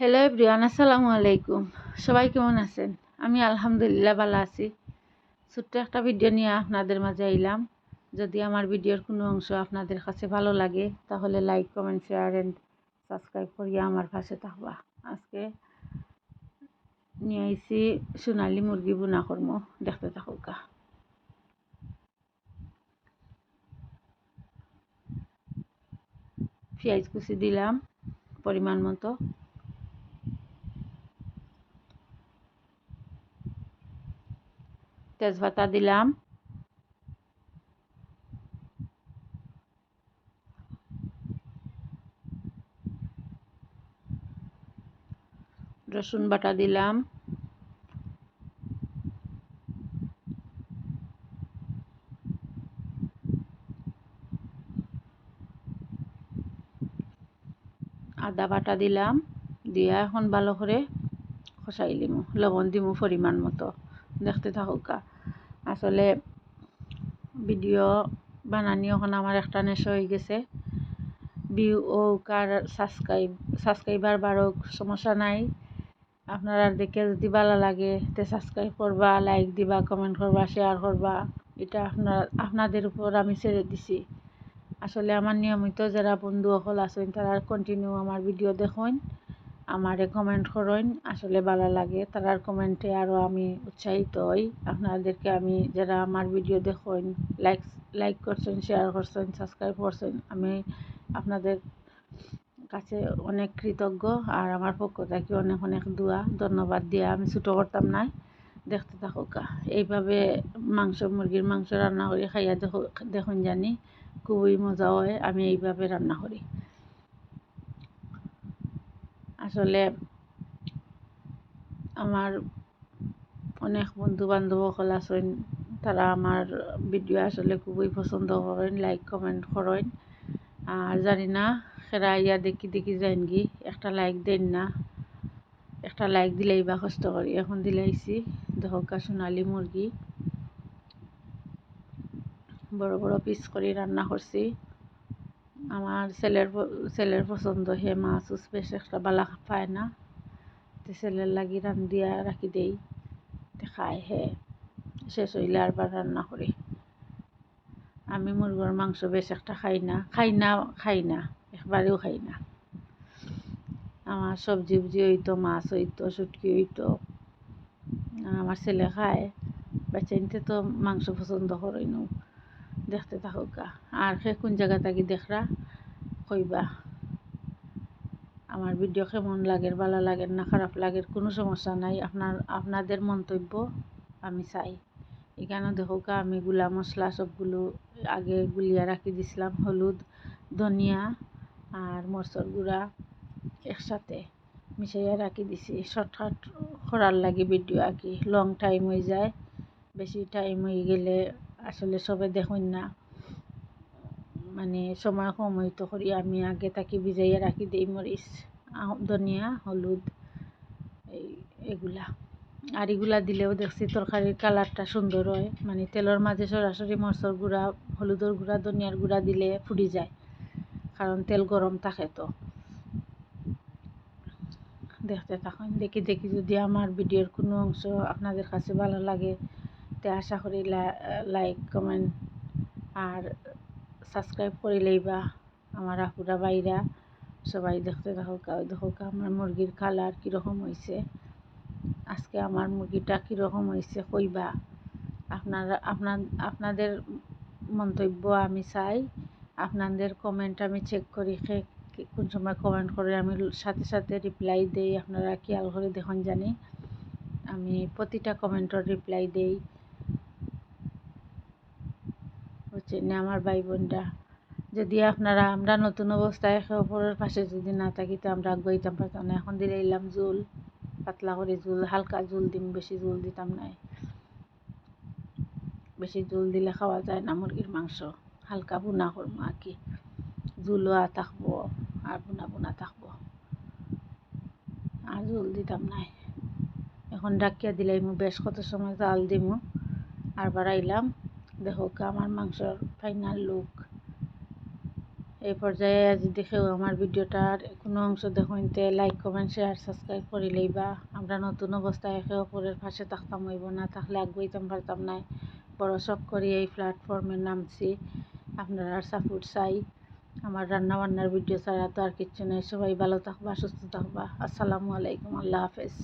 Hello everyone, আসসালামু আলাইকুম। সবাই কেমন আছেন? আমি আলহামদুলিল্লাহ ভালো আছি। ছোট্ট একটা ভিডিও নিয়ে আপনাদের মাঝে আইলাম। যদি আমার ভিডিওর কোনো অংশ আপনাদের কাছে ভালো লাগে তাহলে like, comment, share and subscribe করিয়া আমার পাশে থাকবা। আজকে নিয়ে আইছি সোনালি মুরগি বুনা কর্ম, দেখতে থাকুকা। পেঁয়াজ কুচি দিলাম পরিমাণ মতো, তেজপাতা দিলাম, রসুন বাটা দিলাম, আদা বাটা দিলাম, দিয়া এখন ভালো করে কষাই লিমু, লবণ দিমু পরিমাণ মতো। দেখতে থাকুকা। আসলে ভিডিও বানানি এখন আমার একটা নেশা হয়ে গেছে। ভিউ ও কার সাবস্ক্রাইবার বাড়ুক, সমস্যা নাই। আপনারা দেখে যদি ভালো লাগে তে সাবস্ক্রাইব করবা, লাইক দিবা, কমেন্ট করবা, শেয়ার করবা। এটা আপনাদের উপর আমি ছেড়ে দিছি। আসলে আমার নিয়মিত যারা বন্ধু সকল আছেন তারা কন্টিনিউ আমার ভিডিও দেখুন, আমারে কমেন্ট করেন। আসলে ভালো লাগে তারার কমেন্টে, আরও আমি উৎসাহিত হই। আপনাদেরকে আমি যারা আমার ভিডিও দেখুন, লাইক করছেন, শেয়ার করছেন, সাবস্ক্রাইব করছেন, আমি আপনাদের কাছে অনেক কৃতজ্ঞ। আর আমার পক্ষ থেকে অনেক অনেক দোয়া, ধন্যবাদ দিয়া আমি ছোটো করতাম নাই। দেখতে থাকুকা। এইভাবে মুরগির মাংস রান্না করি খাইয়া দেখুন জানি, খুবই মজা হয়। আমি এইভাবে রান্না করি। আসলে আমার অনেক বন্ধু বান্ধব সকল আছেন, তারা আমার ভিডিও আসলে খুবই পছন্দ করেন, লাইক কমেন্ট করেন। আর জানি না সেরা ইয়া দেখি দেখি যাইন কি একটা লাইক দেন না। একটা লাইক দিলেই বা কষ্ট করি। এখন দিলাইছি দেখা সোনালি মুরগি বড় বড় পিস করে রান্না করছি। আমার ছেলের পছন্দ, হে মাছ বেশ একটা বালা পায় না, ছেলের লাগি রান্ধিয়া রাখি দেই, খায় হে। শেষ হইলে আবার রান্না করি। আমি মুরগির মাংস বেশ একটা খাই না, একবারেও খাই না। আমার সবজি হইতো, মাছ হইতো, শুটকি হইতো, আমার ছেলে খায়। বাচ্চাইনতে তো মাংস পছন্দ করেই নো। দেখতে থাকুকা। আর সে কোন জায়গা থাকি দেখরা কইবা। আমার ভিডিও কেমন লাগে, ভালো লাগে না খারাপ লাগে, কোনো সমস্যা নাই। আপনাদের মন্তব্য আমি চাই। এখানে দেখুকা আমি গুলা মশলা সবগুলো আগে গুলিয়া রাখি দিছিলাম। হলুদ, ধনিয়া আর মরচর গুঁড়া একসাথে মিশাইয়া রাখি দিছি। শর্টকাট করার লাগে ভিডিও আঁকি, লং টাইম হয়ে যায়। বেশি টাইম হয়ে গেলে আসলে সবে দেখুন না, মানে সময় কম হইতো করি আমি আগে তাকে ভিজাইয়া রাখি দিই মরিচ, ধনিয়া, হলুদ, এগুলা। আর এগুলা দিলেও দেখছি তরকারির কালারটা সুন্দর হয়। মানে তেলের মাঝে সরাসরি মরচর গুঁড়া, হলুদের গুঁড়া, ধনিয়ার গুঁড়া দিলে ফুটি যায়, কারণ তেল গরম থাকে। তো দেখতে থাকুন। দেখি দেখি যদি আমার ভিডিওর কোনো অংশ আপনাদের কাছে ভালো লাগে তে আশা করি লাইক কমেন্ট আর সাবস্ক্রাইব করে লইবা। আমার আপুরা বাইরা সবাই দেখতে দেখুক আমার মুরগির কালার কীরকম হয়েছে। আজকে আমার মুরগিটা কীরকম হয়েছে কইবা। আপনাদের মন্তব্য আমি চাই। আপনাদের কমেন্ট আমি চেক করি, কোন সময় কমেন্ট করে আমি সাথে সাথে রিপ্লাই দেই। আপনারা খেয়াল করে দেখুন জানি, আমি প্রতিটা কমেন্টের রিপ্লাই দেই, বুঝছেন না আমার ভাই বোনরা। যদি আমরা নতুন অবস্থায় একে অপরের পাশে যদি না থাকি তো আমরা আগাইতাম পারতাম না। এখন দিলে এলাম জুল, পাতলা করে জুল, হালকা জুল দিম, বেশি জুল দিতাম নাই। বেশি জুল দিলে খাওয়া যায় না মুরগির মাংস। হালকা বুনা করবো আর কি, জুলও থাকবো আর বুনা বুনা থাকবো, আর জুল দিতাম নাই। এখন ডাকিয়া দিলাই বেশ কত সময় জাল দিমু আর বাড়াইলাম। দেখো আমার মাংসর ফাইনাল লুক এই পর্যায়ে যদি কেউ আমার ভিডিওটার কোনো অংশ দেখুনতে লাইক কমেন্ট শেয়ার সাবস্ক্রাইব করে লইবা। আমরা নতুন অবস্থায় একে অপরের পাশে থাকতাম হইব না থাকলে আগুইতাম পারতাম না। বড় শখ করি এই প্ল্যাটফর্মে নামছি, আপনারা সাপোর্ট চাই। আমার রান্না বান্নার ভিডিও ছাড়া তো আর কিচ্ছু নেই। সবাই ভালো থাকবা, সুস্থ থাকবা। আসসালামু আলাইকুম, আল্লাহ হাফেজ।